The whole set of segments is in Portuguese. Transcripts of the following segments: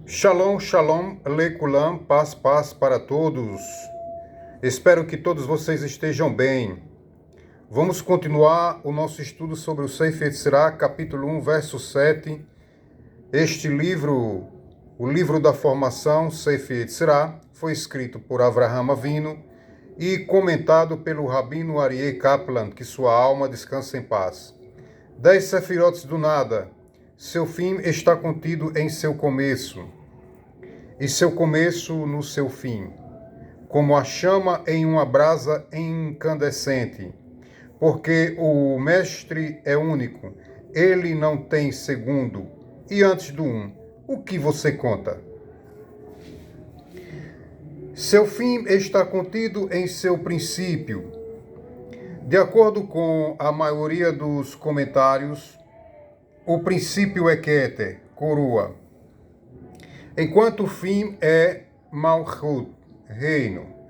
Shalom, shalom, lekulam, paz, paz para todos. Espero que todos vocês estejam bem. Vamos continuar o nosso estudo sobre o Sefer Yetzirah, capítulo 1, verso 7. Este livro, o livro da formação, Sefer Yetzirah, foi escrito por Avraham Avinu e comentado pelo Rabino Aryeh Kaplan, que sua alma descansa em paz. 10 Sefirot do nada. Seu fim está contido em seu começo, e seu começo no seu fim, como a chama em uma brasa incandescente. Porque o Mestre é único, ele não tem segundo, e antes do um, o que você conta? Seu fim está contido em seu princípio. De acordo com a maioria dos comentários, o princípio é Keter, coroa, enquanto o fim é Malchut,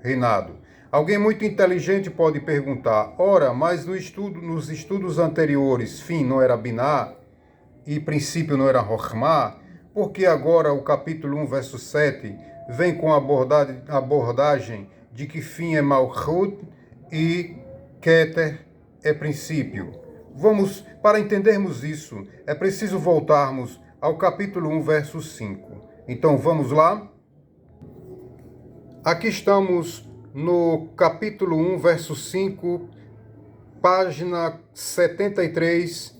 reinado. Alguém muito inteligente pode perguntar, ora, mas nos estudos anteriores, fim não era Binah e princípio não era Chokhmah, por que agora o capítulo 1, verso 7, vem com a abordagem de que fim é Malchut e Keter é princípio? Para entendermos isso, é preciso voltarmos ao capítulo 1, verso 5. Então, vamos lá? Aqui estamos no capítulo 1, verso 5, página 73,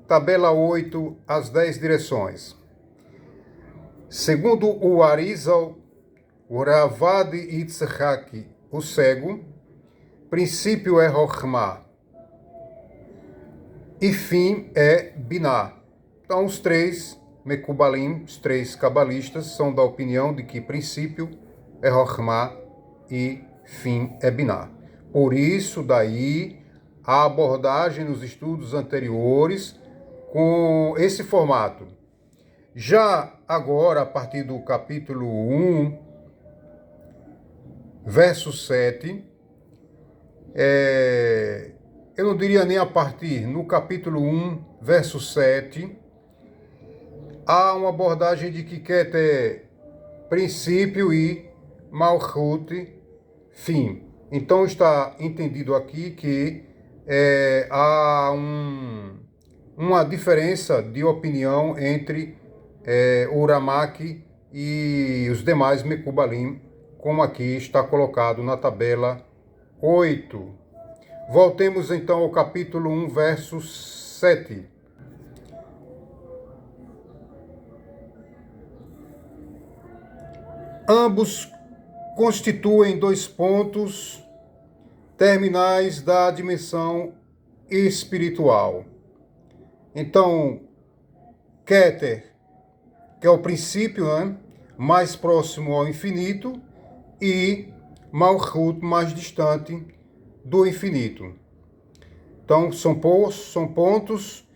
tabela 8, as 10 direções. Segundo o Arizal, o Ravad Yitzhak, o cego, princípio é Chokhmah e fim é Binah. Então, os três Mekubalim, os três cabalistas, são da opinião de que princípio é Chokhmah e fim é Binah. Por isso, daí, a abordagem nos estudos anteriores com esse formato. Já agora, a partir do capítulo 1, verso 7, eu não diria nem a partir, no capítulo 1, verso 7, há uma abordagem de que Keter é princípio e Malchut, fim. Então está entendido aqui que há uma diferença de opinião entre o Ramak e os demais Mekubalim, como aqui está colocado na tabela 8. Voltemos então ao capítulo 1, verso 7. Ambos constituem dois pontos terminais da dimensão espiritual. Então, Keter, que é o princípio, mais próximo ao infinito, e Malchut, mais distante do infinito. Então, são pontos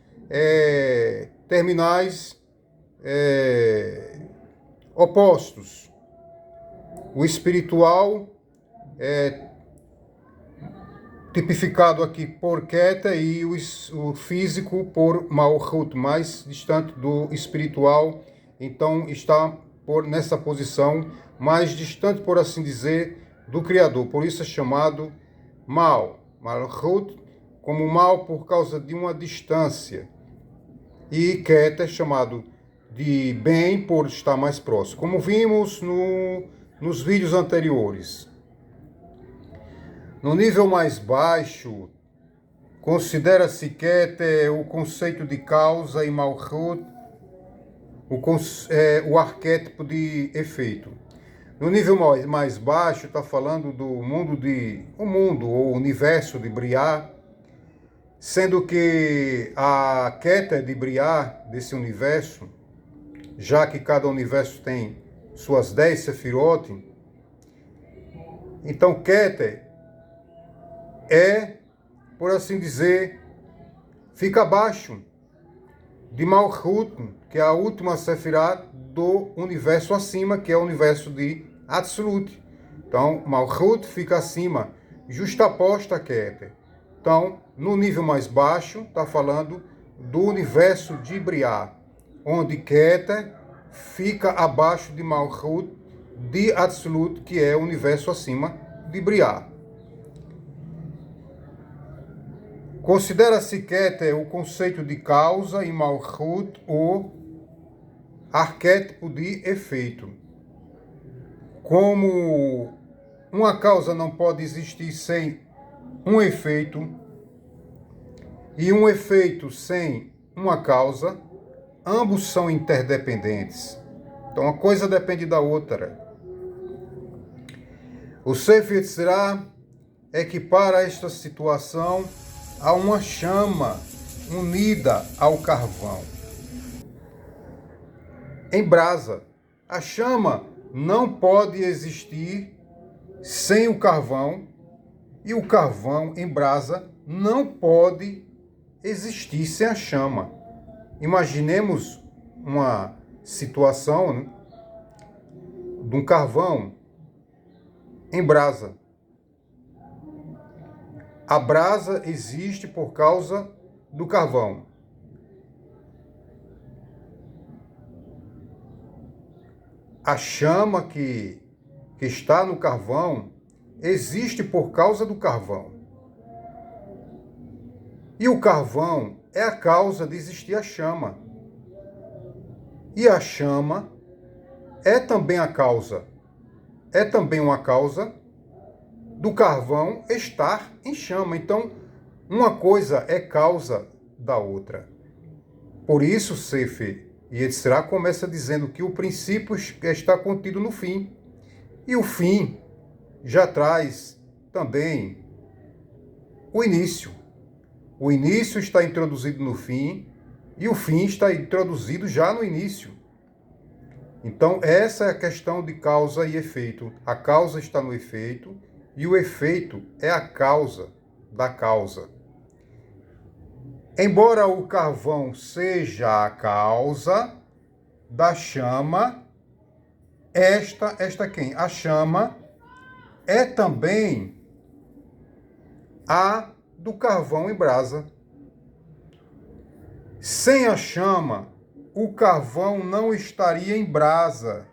terminais opostos. O espiritual é tipificado aqui por Keter e o físico por Malchut, mais distante do espiritual. Então está nessa posição mais distante, por assim dizer, do Criador. Por isso é chamado Malchut, como mal por causa de uma distância. E Keter é chamado de bem por estar mais próximo, como vimos nos vídeos anteriores. No nível mais baixo, considera-se Keter o conceito de causa e Malchut o arquétipo de efeito. No nível mais baixo, está falando do mundo ou universo de Briá, sendo que a Keter de Briá, desse universo, já que cada universo tem suas 10 Sefirot, então Keter por assim dizer, fica abaixo de Malchut, que é a última Sefirah do universo acima, que é o universo de Atzilut. Então, Malchut fica acima, justaposta a Keter. Então, no nível mais baixo, está falando do universo de Briá, onde Keter fica abaixo de Malchut, de Atzilut, que é o universo acima de Briá. Considera-se Keter o conceito de causa e Malchut o arquétipo de efeito. Como uma causa não pode existir sem um efeito, e um efeito sem uma causa, ambos são interdependentes. Então, uma coisa depende da outra. O Sefer Yetzirah equipara esta situação a uma chama unida ao carvão em brasa. A chama não pode existir sem o carvão, e o carvão em brasa não pode existir sem a chama. Imaginemos uma situação, né, de um carvão em brasa. A brasa existe por causa do carvão. A chama que está no carvão existe por causa do carvão. E o carvão é a causa de existir a chama. E a chama é também a causa. É também uma causa do carvão estar em chama. Então, uma coisa é causa da outra. Por isso, Sefer Yetzirah começa dizendo que o princípio está contido no fim. E o fim já traz também o início. O início está introduzido no fim e o fim está introduzido já no início. Então, essa é a questão de causa e efeito. A causa está no efeito e o efeito é a causa da causa. Embora o carvão seja a causa da chama, esta quem? A chama é também a do carvão em brasa. Sem a chama, o carvão não estaria em brasa.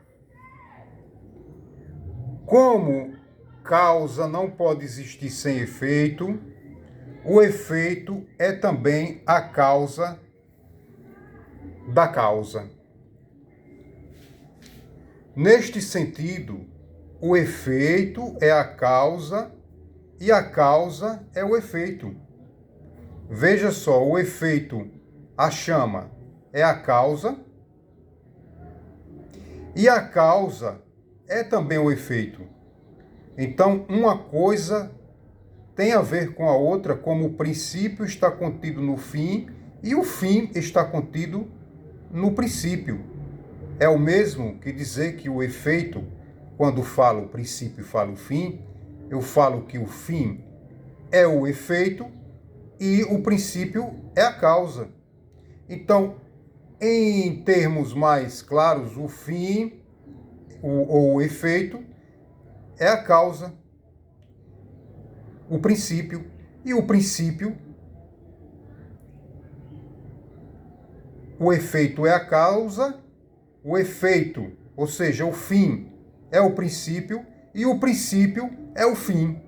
Como causa não pode existir sem efeito, o efeito é também a causa da causa. Neste sentido, o efeito é a causa e a causa é o efeito. Veja só, o efeito, a chama, é a causa e a causa é também o efeito. Então, uma coisa tem a ver com a outra, como o princípio está contido no fim e o fim está contido no princípio. É o mesmo que dizer que o efeito, quando falo o princípio e falo o fim, eu falo que o fim é o efeito e o princípio é a causa. Então, em termos mais claros, o fim ou o efeito é a causa, o princípio, e o princípio, o efeito é a causa, o efeito, ou seja, o fim é o princípio e o princípio é o fim.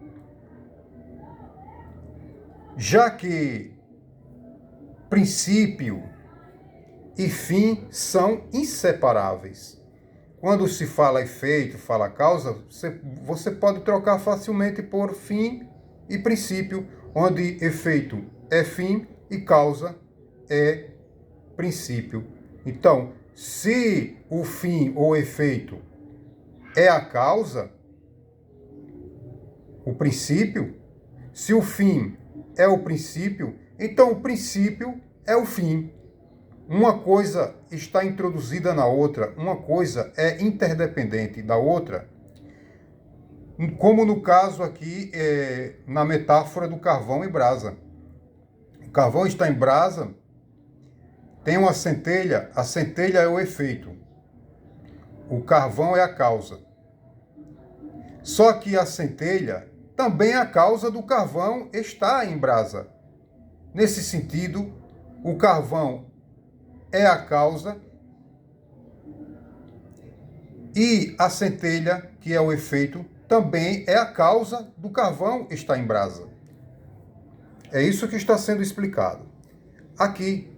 Já que princípio e fim são inseparáveis. Quando se fala efeito, fala causa, você pode trocar facilmente por fim e princípio, onde efeito é fim e causa é princípio. Então, se o fim ou efeito é a causa, o princípio, se o fim é o princípio, então o princípio é o fim. Uma coisa está introduzida na outra, uma coisa é interdependente da outra, como no caso aqui, na metáfora do carvão em brasa. O carvão está em brasa, tem uma centelha, a centelha é o efeito, o carvão é a causa. Só que a centelha também é a causa do carvão estar em brasa. Nesse sentido, o carvão é a causa E a centelha, que é o efeito, também é a causa do carvão estar em brasa. É isso que está sendo explicado. Aqui,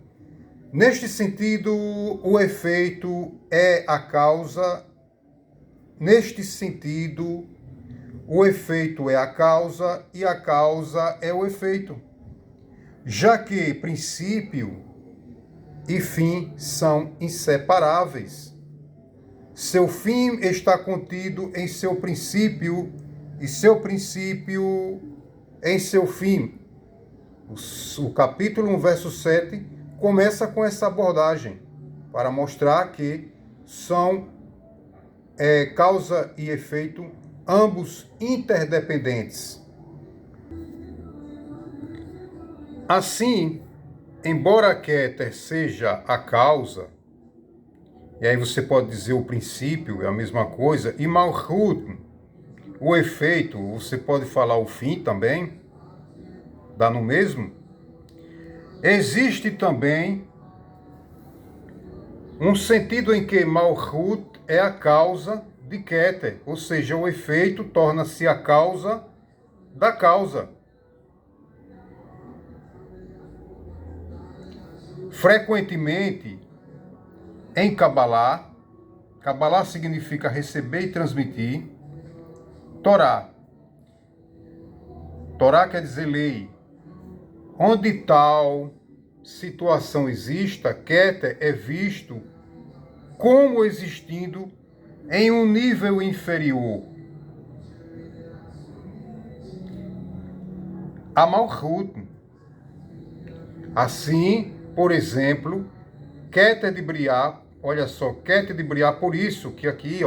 neste sentido, o efeito é a causa. Neste sentido, o efeito é a causa e a causa é o efeito. Já que princípio e fim são inseparáveis. Seu fim está contido em seu princípio e seu princípio em seu fim. O capítulo 1, verso 7, começa com essa abordagem, para mostrar que são causa e efeito, ambos interdependentes. Assim, embora Keter seja a causa, e aí você pode dizer o princípio, é a mesma coisa, e Malchut, o efeito, você pode falar o fim também, dá no mesmo. Existe também um sentido em que Malchut é a causa de Keter, ou seja, o efeito torna-se a causa da causa. Frequentemente, em Kabbalah significa receber e transmitir, Torá quer dizer lei. Onde tal situação exista, Keter é visto como existindo em um nível inferior a Malchut. Assim, por exemplo, Keter de Briá, olha só, Keter de Briá, por isso que aqui,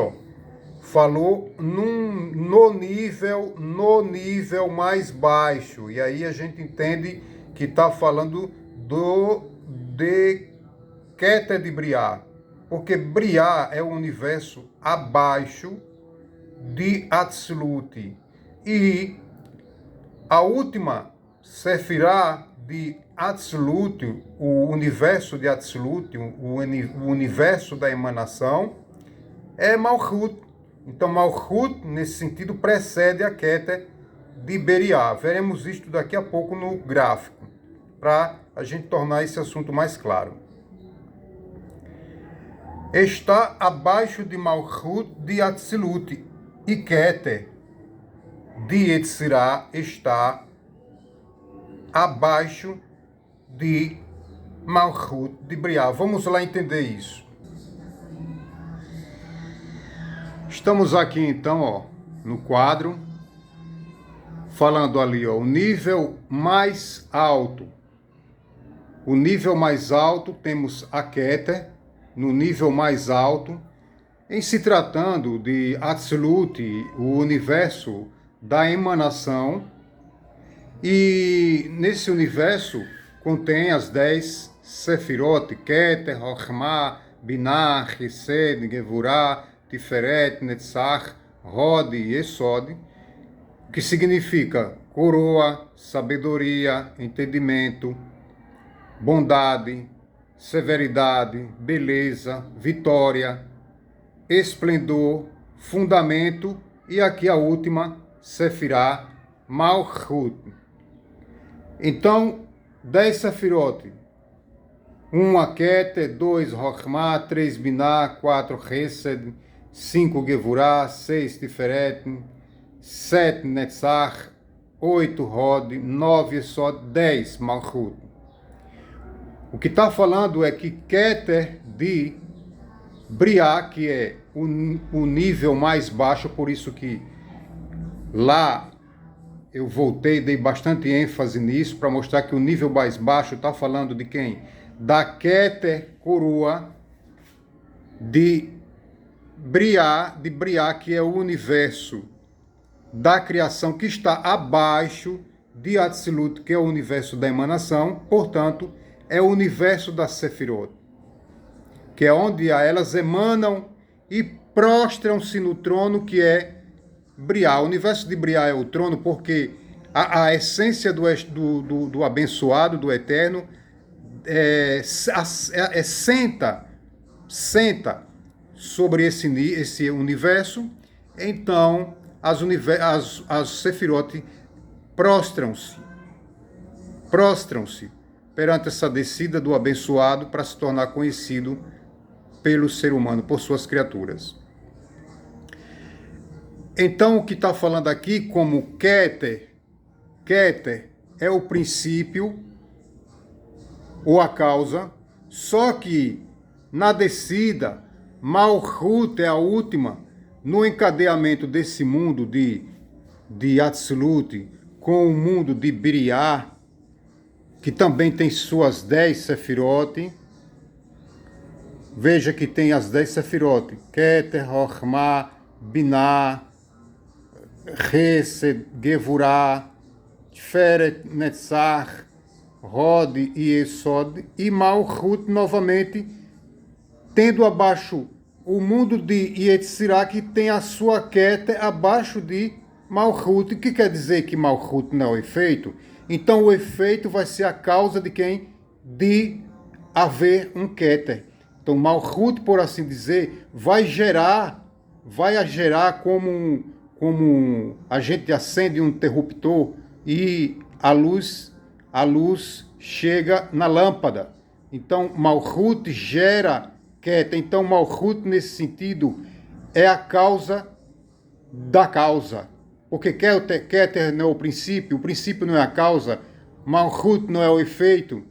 falou no nível mais baixo. E aí a gente entende que está falando de Keter de Briá, porque Briá é o universo abaixo de Atzilut. E a última Sefirá de Atzilut, o universo de Atzilut, o universo da emanação, é Malchut. Então Malchut, nesse sentido, precede a Keter de Beriá. Veremos isto daqui a pouco no gráfico, para a gente tornar esse assunto mais claro. Está abaixo de Malchut de Atzilut, e Keter de Yetzirah está abaixo de Malchut de Briá. Vamos lá entender isso. Estamos aqui então, no quadro, falando ali, o nível mais alto. O nível mais alto temos a Keter, no nível mais alto, em se tratando de Atzilut, o universo da emanação, e nesse universo contém as 10 Sefirot, Keter, Chokhmah, Binah, Chesed, Gevurah, Tiferet, Netzach, Hod e Esod, que significa coroa, sabedoria, entendimento, bondade, severidade, beleza, vitória, esplendor, fundamento, e aqui a última, Sefirah, Malchut. Então, 10 Sefirot. 1 Keter, 2 Chokhmah, 3 Binah, 4 Chesed, 5 Gevurah, 6 Tiferet, 7 Netzach, 8 Hod, 9 Esod, 10 Malchut. O que está falando é que Keter de Briá, que é o nível mais baixo, por isso que lá eu voltei, dei bastante ênfase nisso, para mostrar que o nível mais baixo está falando de quem? Da Keter coroa de Briá, que é o universo da criação, que está abaixo de Atzilut, que é o universo da emanação, portanto, é o universo da Sefirot, que é onde elas emanam e prostram-se no trono, que é Briá. O universo de Briá é o trono porque a essência do abençoado, do eterno, senta sobre esse universo, então as Sefirot prostram-se perante essa descida do abençoado para se tornar conhecido pelo ser humano, por suas criaturas. Então, o que está falando aqui como Keter é o princípio ou a causa, só que na descida, Malchut é a última, no encadeamento desse mundo de Atzilut com o mundo de Biriá, que também tem suas 10 Sefirot. Veja que tem as 10 Sefirot, Keter, Chokhmah, Binah, Chesed, Gevurah, Tiferet, Netzach, Hod e Esod, e Malchut novamente, tendo abaixo o mundo de Yetzirah, que tem a sua Keter abaixo de Malchut. O que quer dizer que Malchut não é o efeito? Então o efeito vai ser a causa de quem? De haver um Keter. Então Malchut, por assim dizer, vai gerar como a gente acende um interruptor e a luz chega na lâmpada. Então Malchut gera Keter. Então Malchut, nesse sentido, é a causa da causa. Porque Keter não é o princípio não é a causa, Malchut não é o efeito.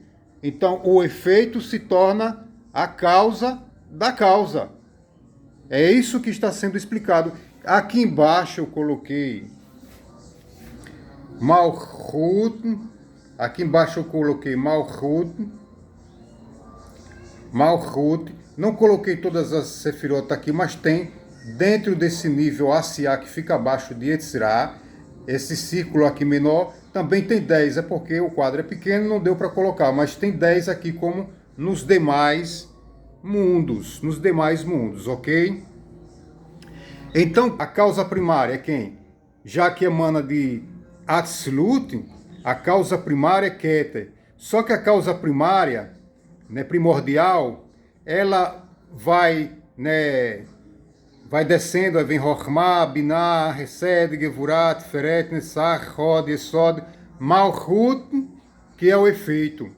Então o efeito se torna a causa da causa. É isso que está sendo explicado. Aqui embaixo eu coloquei Malchut. Aqui embaixo eu coloquei Malchut. Não coloquei todas as Sefirot aqui, mas tem dentro desse nível Asiá, que fica abaixo de Yetzirah, esse círculo aqui menor, também tem 10. É porque o quadro é pequeno, não deu para colocar, mas tem 10 aqui como nos demais mundos, ok? Então, a causa primária é quem? Já que emana de Atzilut, a causa primária é Keter. Só que a causa primária, né, primordial, ela vai descendo, aí vem Chokhmah, Binah, Chesed, Gevurah, Tiferet, Netzach, Hod, Esod, Malchut, que é o efeito.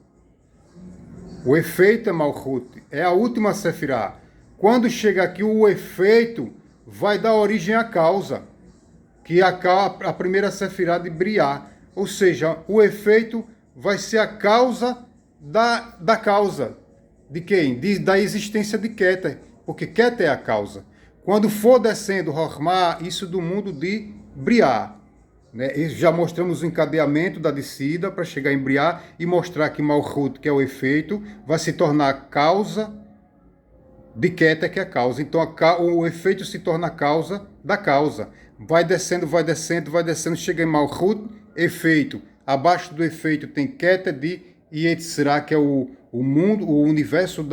O efeito é Malchut, é a última Sefirah. Quando chega aqui, o efeito vai dar origem à causa, que é a primeira Sefirah de Briá. Ou seja, o efeito vai ser a causa da causa. De quem? Da existência de Keter, porque Keter é a causa. Quando for descendo Chokhmah, isso do mundo de Briá. Né? Já mostramos o encadeamento da descida para chegar em Briá e mostrar que Malchut, que é o efeito, vai se tornar a causa de Keter, que é a causa. Então o efeito se torna a causa da causa. Vai descendo, chega em Malchut, efeito. Abaixo do efeito tem Keter de Yetzirah, que é o mundo, o universo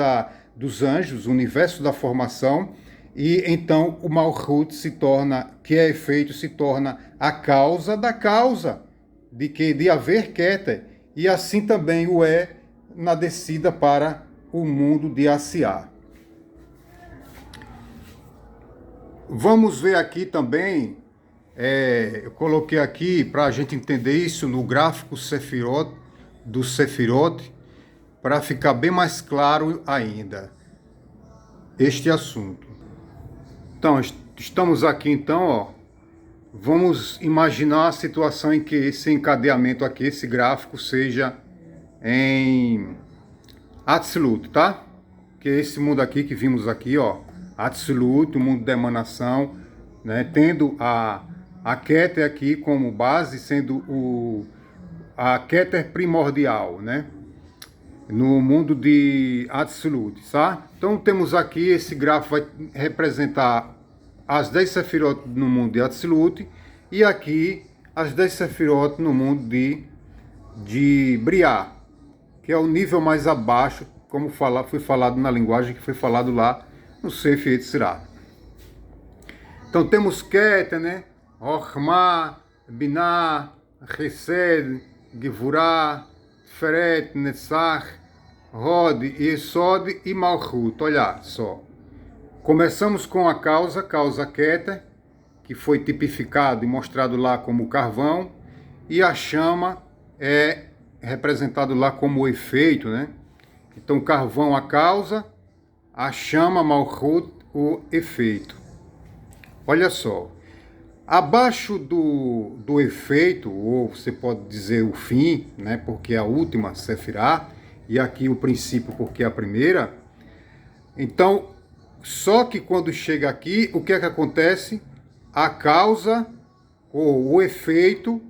dos anjos, o universo da formação. E então o Malchut se torna, que é efeito, se torna a causa da causa de haver Keter. E assim também o é na descida para o mundo de Asiá. Vamos ver aqui também, eu coloquei aqui para a gente entender isso no gráfico do Sefirot, para ficar bem mais claro ainda este assunto. Então, estamos aqui então, ó. Vamos imaginar a situação em que esse encadeamento aqui, esse gráfico, seja em Atzilut, tá? Que é esse mundo aqui que vimos aqui, ó. Atzilut, o mundo da emanação, né? Tendo a Keter aqui como base, sendo a Keter primordial, né? No mundo de Atzilut, tá? Então temos aqui, esse gráfico vai representar as 10 Sefirot no mundo de Atzilut e aqui as 10 Sefirot no mundo de Briá, que é o nível mais abaixo, como foi falado na linguagem que foi falado lá no Sefer Yetzirah. Então temos Keter, né? Chokhmah, Binah, Chesed, Gevurah, Tiferet, Netzach, Hod, Esod e Malchut. Olha só. Começamos com a causa Keter, que foi tipificado e mostrado lá como carvão, e a chama é representado lá como o efeito, né? Então, carvão a causa, a chama Malchut o efeito. Olha só, abaixo do efeito, ou você pode dizer o fim, né? Porque é a última Sefirá, e aqui o princípio porque é a primeira. Então, só que quando chega aqui, o que é que acontece? A causa, ou o efeito,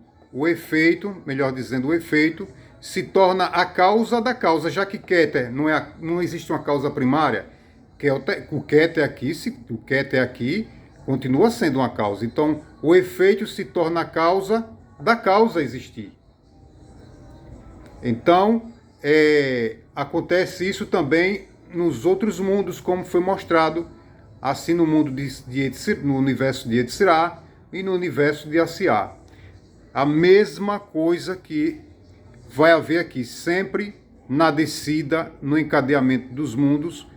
melhor dizendo, o efeito, se torna a causa da causa, já que Keter não existe uma causa primária, que é o Keter aqui, o Keter aqui continua sendo uma causa. Então, o efeito se torna a causa da causa existir. Então, acontece isso também nos outros mundos, como foi mostrado, assim no mundo no universo de Yetzirah e no universo de Asiá. A mesma coisa que vai haver aqui, sempre na descida, no encadeamento dos mundos,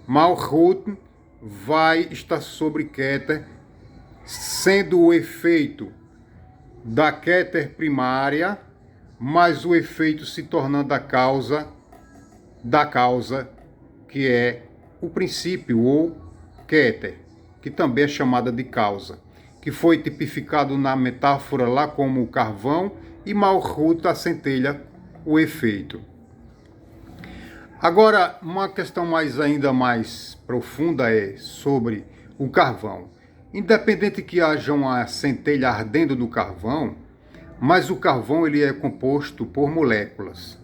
Malchut vai estar sobre Keter, sendo o efeito da Keter primária, mas o efeito se tornando a causa da causa, que é o princípio, ou Keter, que também é chamada de causa, que foi tipificado na metáfora lá como o carvão, e Malchut, a centelha, o efeito. Agora, uma questão ainda mais profunda é sobre o carvão. Independente que haja uma centelha ardendo no carvão, mas o carvão ele é composto por moléculas.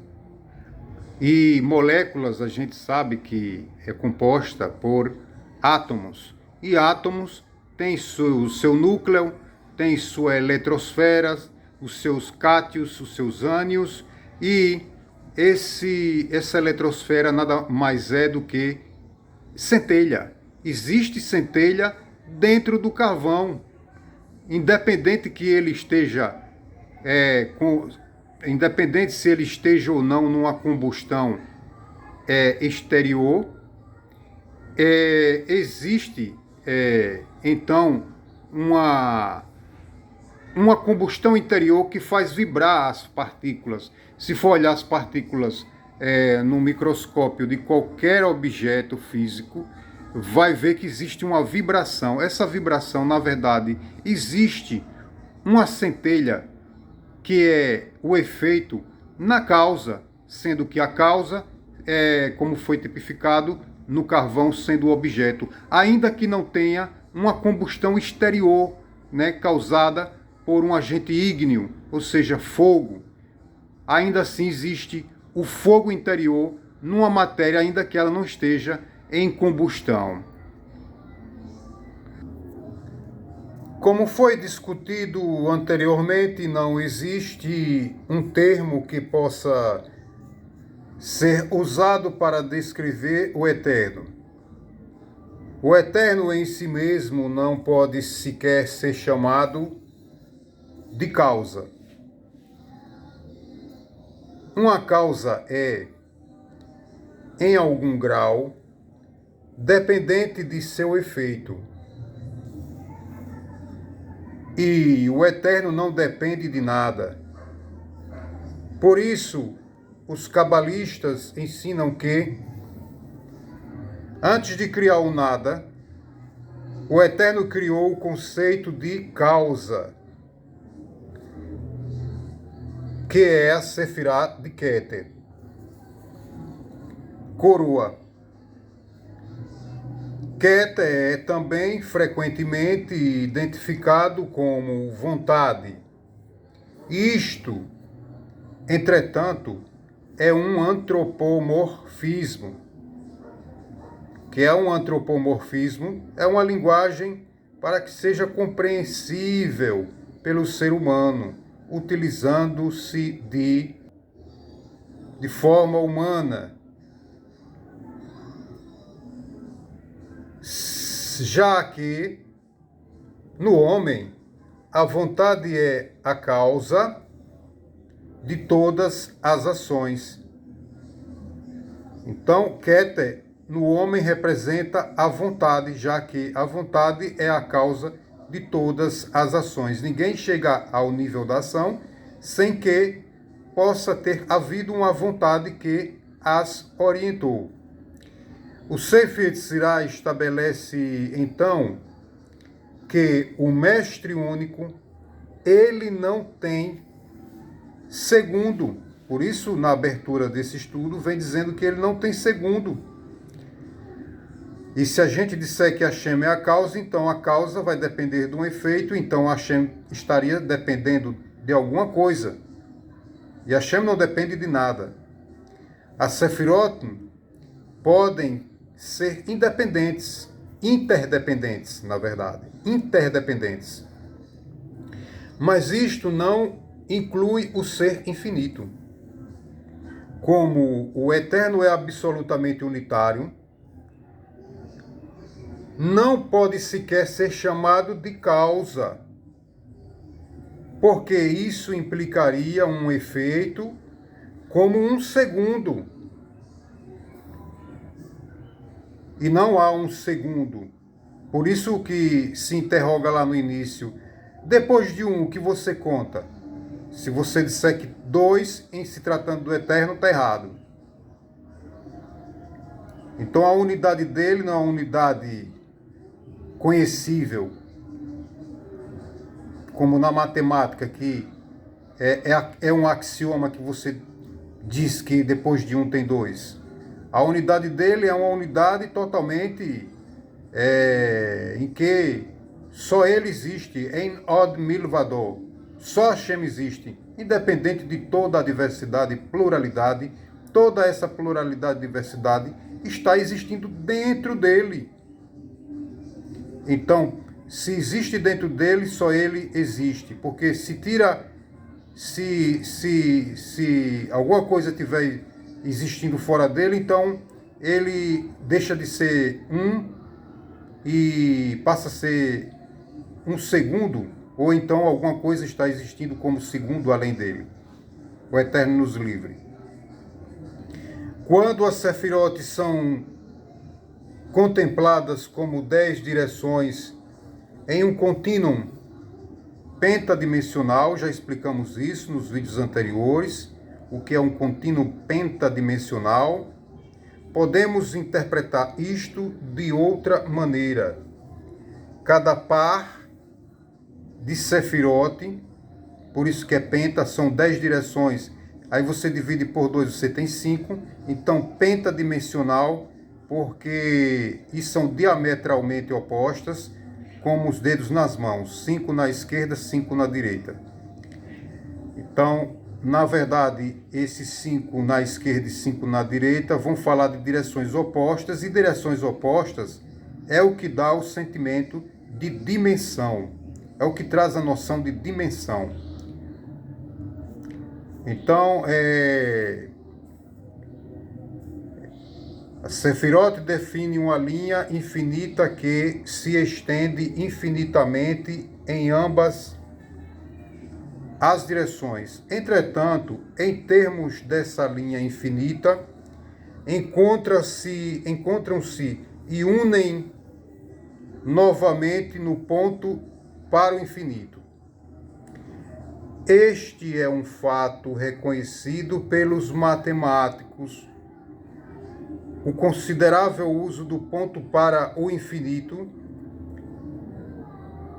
E moléculas a gente sabe que é composta por átomos. E átomos têm o seu núcleo, tem suas eletrosferas, os seus cátions, os seus ânions, e essa eletrosfera nada mais é do que centelha. Existe centelha dentro do carvão, independente que ele esteja independente se ele esteja ou não numa combustão exterior, existe então uma combustão interior que faz vibrar as partículas. Se for olhar as partículas no microscópio de qualquer objeto físico, vai ver que existe uma vibração. Essa vibração, na verdade, existe uma centelha que é o efeito na causa, sendo que a causa é, como foi tipificado, no carvão sendo o objeto, ainda que não tenha uma combustão exterior, né, causada por um agente ígneo, ou seja, fogo. Ainda assim existe o fogo interior numa matéria, ainda que ela não esteja em combustão. Como foi discutido anteriormente, não existe um termo que possa ser usado para descrever o eterno. O eterno em si mesmo não pode sequer ser chamado de causa. Uma causa é, em algum grau, dependente de seu efeito. E o eterno não depende de nada. Por isso, os cabalistas ensinam que, antes de criar o nada, o eterno criou o conceito de causa, que é a Sefirá de Keter. Coroa. Keter é também frequentemente identificado como vontade. Isto, entretanto, é um antropomorfismo. Que é um antropomorfismo? É uma linguagem para que seja compreensível pelo ser humano, utilizando-se de forma humana. Já que no homem a vontade é a causa de todas as ações. Então, Keter no homem representa a vontade, já que a vontade é a causa de todas as ações. Ninguém chega ao nível da ação sem que possa ter havido uma vontade que as orientou. O Sefer Yetzirah estabelece, então, que o Mestre Único, ele não tem segundo. Por isso, na abertura desse estudo, vem dizendo que ele não tem segundo. E se a gente disser que Hashem é a causa, então a causa vai depender de um efeito, então Hashem estaria dependendo de alguma coisa. E Hashem não depende de nada. As Sefirot podem ser independentes, interdependentes, na verdade, interdependentes. Mas isto não inclui o ser infinito. Como o eterno é absolutamente unitário, não pode sequer ser chamado de causa, porque isso implicaria um efeito como um segundo. E não há um segundo. Por isso que se interroga lá no início, depois de um, o que você conta? Se você disser que 2, em se tratando do eterno, está errado. Então a unidade dele não é uma unidade conhecível, como na matemática, que é um axioma que você diz que depois de um tem 2. A unidade dele é uma unidade totalmente em que só ele existe, em od milvador. Só Hashem existe, independente de toda a diversidade e pluralidade. Toda essa pluralidade e diversidade está existindo dentro dele. Então, se existe dentro dele, só ele existe. Porque se alguma coisa estiver existindo fora dele, então ele deixa de ser um e passa a ser um segundo, ou então alguma coisa está existindo como segundo além dele. O Eterno nos livre. Quando as Sefirot são contempladas como 10 direções em um contínuo pentadimensional, já explicamos isso nos vídeos anteriores, o que é um contínuo pentadimensional, podemos interpretar isto de outra maneira. Cada par de Sefirot, por isso que é penta, são 10 direções, aí você divide por 2, você tem 5, então pentadimensional, porque e são diametralmente opostas, como os dedos nas mãos, 5 na esquerda, 5 na direita. Então, na verdade, esses 5 na esquerda e 5 na direita vão falar de direções opostas, e direções opostas é o que dá o sentimento de dimensão, é o que traz a noção de dimensão. Então, a Sefirot define uma linha infinita que se estende infinitamente em ambas as direções. Entretanto, em termos dessa linha infinita, encontram-se e unem novamente no ponto para o infinito. Este é um fato reconhecido pelos matemáticos. O considerável uso do ponto para o infinito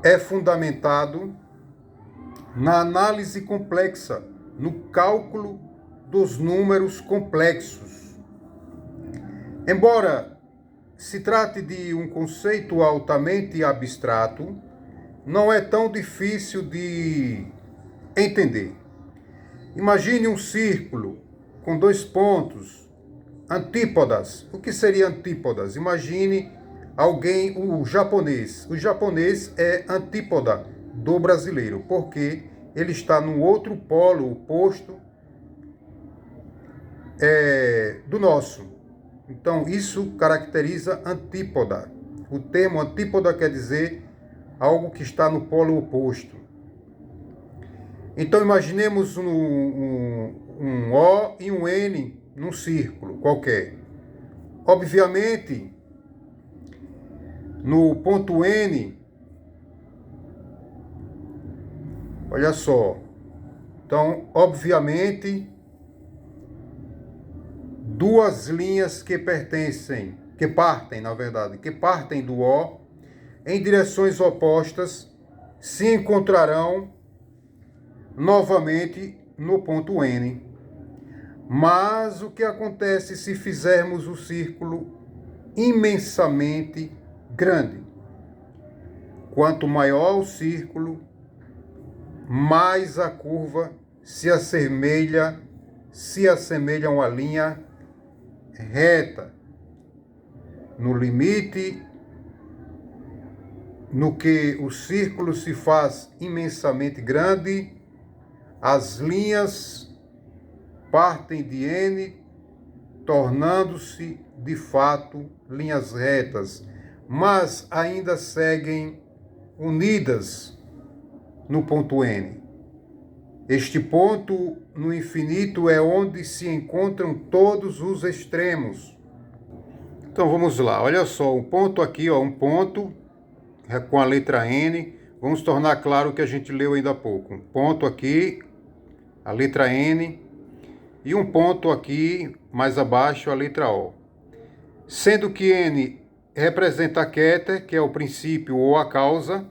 é fundamentado na análise complexa, no cálculo dos números complexos. Embora se trate de um conceito altamente abstrato, não é tão difícil de entender. Imagine um círculo com 2 pontos, antípodas. O que seria antípodas? Imagine alguém, o japonês. O japonês é antípoda do brasileiro, porque ele está no outro polo oposto do nosso. Então, isso caracteriza antípoda. O termo antípoda quer dizer algo que está no polo oposto. Então, imaginemos um O e um N num círculo qualquer. Obviamente, no ponto N, olha só, então, obviamente, duas linhas que partem do O, em direções opostas, se encontrarão novamente no ponto N. Mas o que acontece se fizermos o círculo imensamente grande? Quanto maior o círculo, mais a curva se assemelha a uma linha reta. No limite, no que o círculo se faz imensamente grande, as linhas partem de N, tornando-se de fato linhas retas, mas ainda seguem unidas no ponto N. Este ponto no infinito é onde se encontram todos os extremos. Então vamos lá, olha só, um ponto aqui, ó, um ponto com a letra N. Vamos tornar claro o que a gente leu ainda há pouco. Um ponto aqui, a letra N, e um ponto aqui mais abaixo, a letra O. Sendo que N representa a Keter, que é o princípio ou a causa,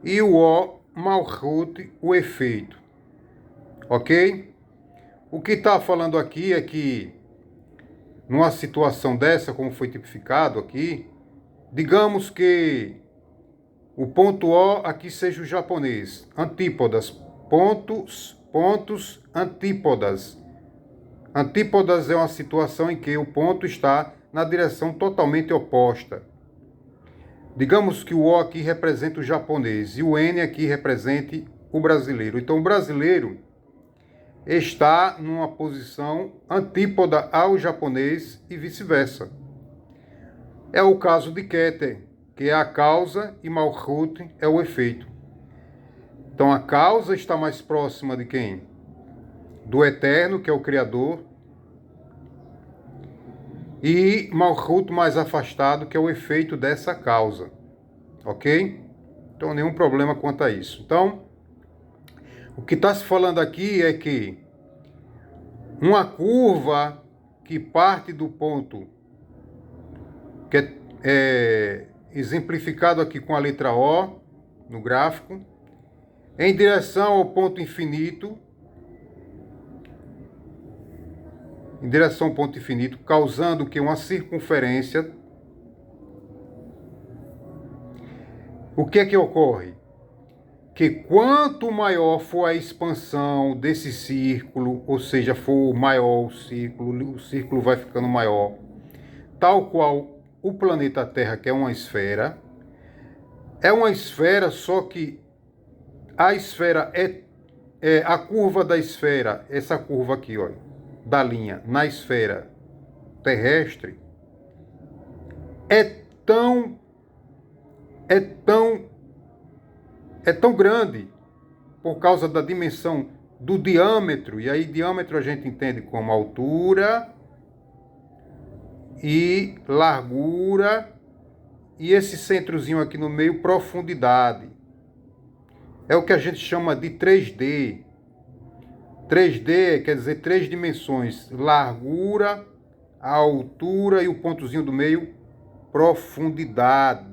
e o O, Malchut, o efeito. Ok? O que está falando aqui é que, numa situação dessa, como foi tipificado aqui, digamos que o ponto O aqui seja o japonês, antípodas, pontos, antípodas. Antípodas é uma situação em que o ponto está na direção totalmente oposta. Digamos que o O aqui representa o japonês e o N aqui represente o brasileiro. Então, o brasileiro está numa posição antípoda ao japonês e vice-versa. É o caso de Keter, que é a causa, e Malchut é o efeito. Então, a causa está mais próxima de quem? Do Eterno, que é o Criador, e Malchut mais afastado, que é o efeito dessa causa. Ok? Então, nenhum problema quanto a isso. Então, o que está se falando aqui é que uma curva que parte do ponto, que é exemplificado aqui com a letra O no gráfico, em direção ao ponto infinito, causando que uma circunferência. O que é que ocorre? Que quanto maior for a expansão desse círculo, ou seja, for maior o círculo vai ficando maior, tal qual o planeta Terra, que é uma esfera, só que a esfera é a curva da esfera, essa curva aqui, ó, da linha, na esfera terrestre, é tão grande por causa da dimensão do diâmetro, e aí diâmetro a gente entende como altura e largura, e esse centrozinho aqui no meio, profundidade. É o que a gente chama de 3D. 3D quer dizer 3 dimensões, largura, a altura e o pontozinho do meio, profundidade.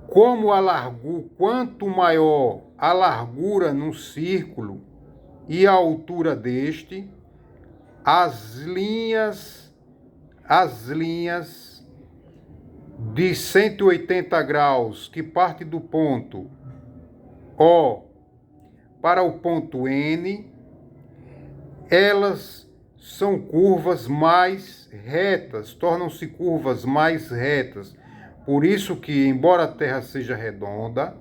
Quanto maior a largura num círculo e a altura deste, as linhas de 180 graus que parte do ponto O para o ponto N, elas são curvas mais retas, tornam-se curvas mais retas. Por isso que, embora a Terra seja redonda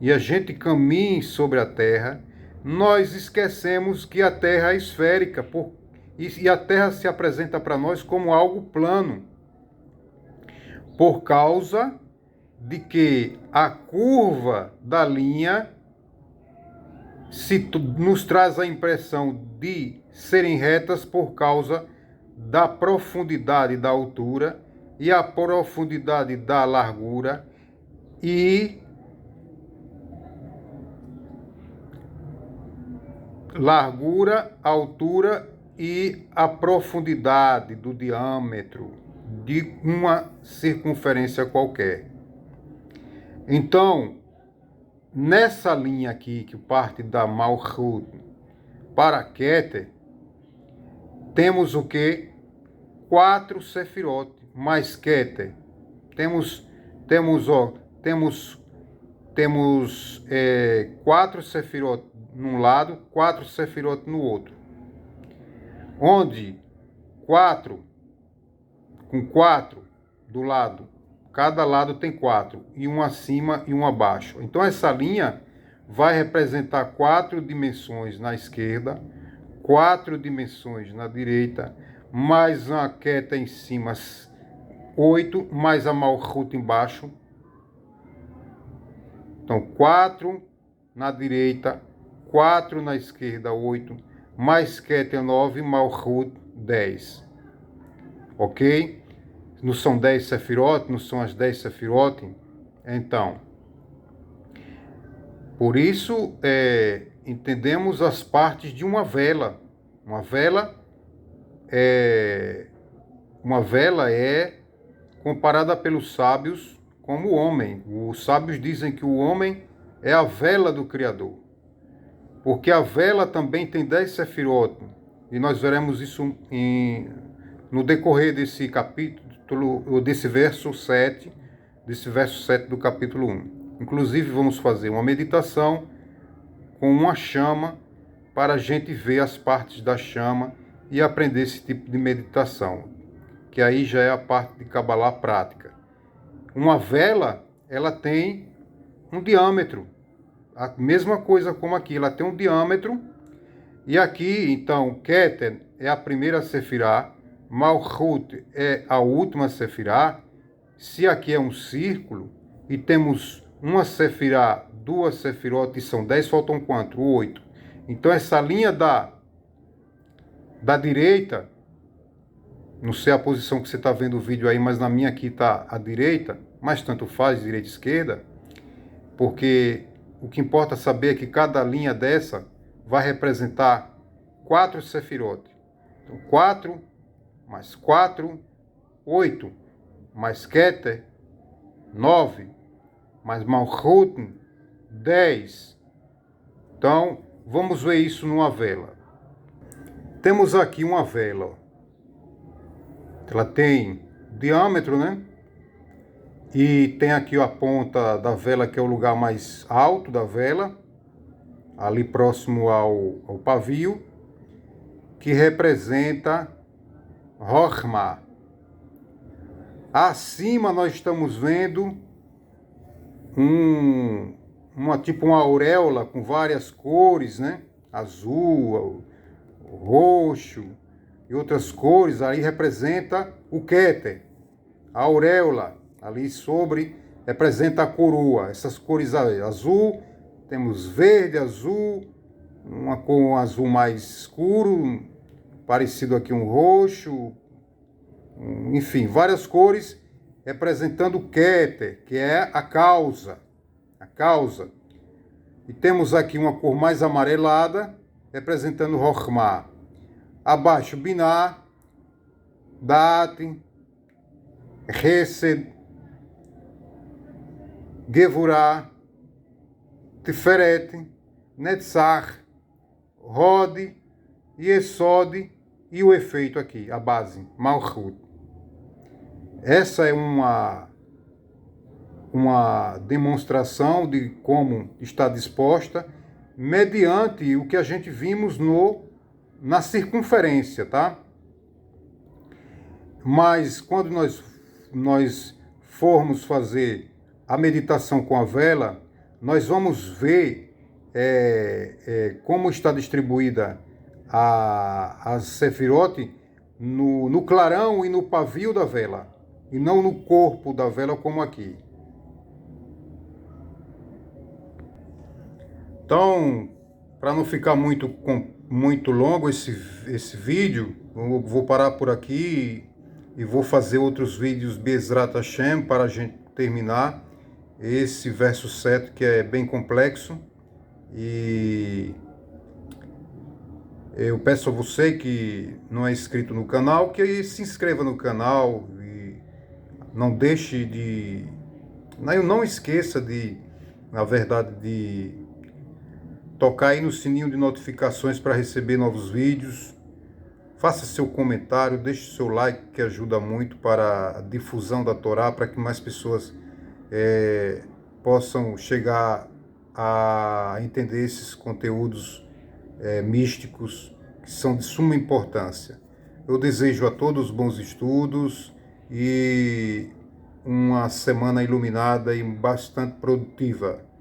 e a gente caminhe sobre a Terra, nós esquecemos que a Terra é esférica e a Terra se apresenta para nós como algo plano, por causa de que a curva da linha nos traz a impressão de serem retas por causa da profundidade da altura e a profundidade da largura e altura e a profundidade do diâmetro de uma circunferência qualquer. Então, nessa linha aqui, que parte da Malchut para Keter, temos o que? 4 Sefirot, mais Keter. Temos 4 Sefirot num lado, 4 Sefirot no outro. Onde 4, com 4 do lado, cada lado tem 4, e um acima e um abaixo. Então essa linha vai representar 4 dimensões na esquerda, 4 dimensões na direita, mais uma Keter em cima, 8, mais a Malchut embaixo. Então 4 na direita, 4 na esquerda, 8, mais Keter 9, Malchut 10. Ok? Não são 10 Sefirot, não são as 10 Sefirot? Então, por isso, entendemos as partes de uma vela. Uma vela é comparada pelos sábios como o homem. Os sábios dizem que o homem é a vela do Criador. Porque a vela também tem 10 Sefirot. E nós veremos isso no decorrer desse capítulo, desse verso 7 do capítulo 1. Inclusive, vamos fazer uma meditação com uma chama para a gente ver as partes da chama e aprender esse tipo de meditação, que aí já é a parte de Kabbalah prática. Uma vela, ela tem um diâmetro, a mesma coisa como aqui, ela tem um diâmetro, e aqui, então, Keter é a primeira Sefirá, Malchut é a última Sefirá. Se aqui é um círculo e temos uma Sefirá, 2 Sefirot, e são 10, faltam quanto? 8. Então essa linha da direita, não sei a posição que você está vendo o vídeo aí, mas na minha aqui está a direita, mas tanto faz, direita e esquerda, porque o que importa saber é que cada linha dessa vai representar 4 Sefirot. Então 4 mais 4, 8, mais Keter, 9, mais Malchut, 10. Então, vamos ver isso numa vela. Temos aqui uma vela, ó. Ela tem diâmetro, né? E tem aqui a ponta da vela, que é o lugar mais alto da vela, ali próximo ao pavio, que representa Rochma. Acima nós estamos vendo uma auréola com várias cores, né? Azul, roxo e outras cores. Aí representa o Keter. A auréola ali sobre representa a coroa. Essas cores azul, temos verde, azul, uma cor um azul mais escuro, parecido aqui um roxo, enfim, várias cores representando o Keter, que é a causa. A causa. E temos aqui uma cor mais amarelada, representando Rochma. Abaixo, Binah, Dat, Hesed, Gevurah, Tiferet, Netzach, Hod, Yesod e o efeito aqui, a base, Malchut. Essa é uma demonstração de como está disposta mediante o que a gente vimos na circunferência, tá? Mas quando nós formos fazer a meditação com a vela, nós vamos ver como está distribuída a Sefirot no clarão e no pavio da vela, e não no corpo da vela como aqui. Então, para não ficar muito muito longo esse vídeo. Vou parar por aqui e vou fazer outros vídeos Bezrat Hashem para a gente terminar esse verso 7 que é bem complexo. E eu peço a você que não é inscrito no canal, que se inscreva no canal e não deixe de... Não esqueça de, na verdade, de tocar aí no sininho de notificações para receber novos vídeos. Faça seu comentário, deixe seu like, que ajuda muito para a difusão da Torá, para que mais pessoas possam chegar a entender esses conteúdos místicos que são de suma importância. Eu desejo a todos bons estudos e uma semana iluminada e bastante produtiva.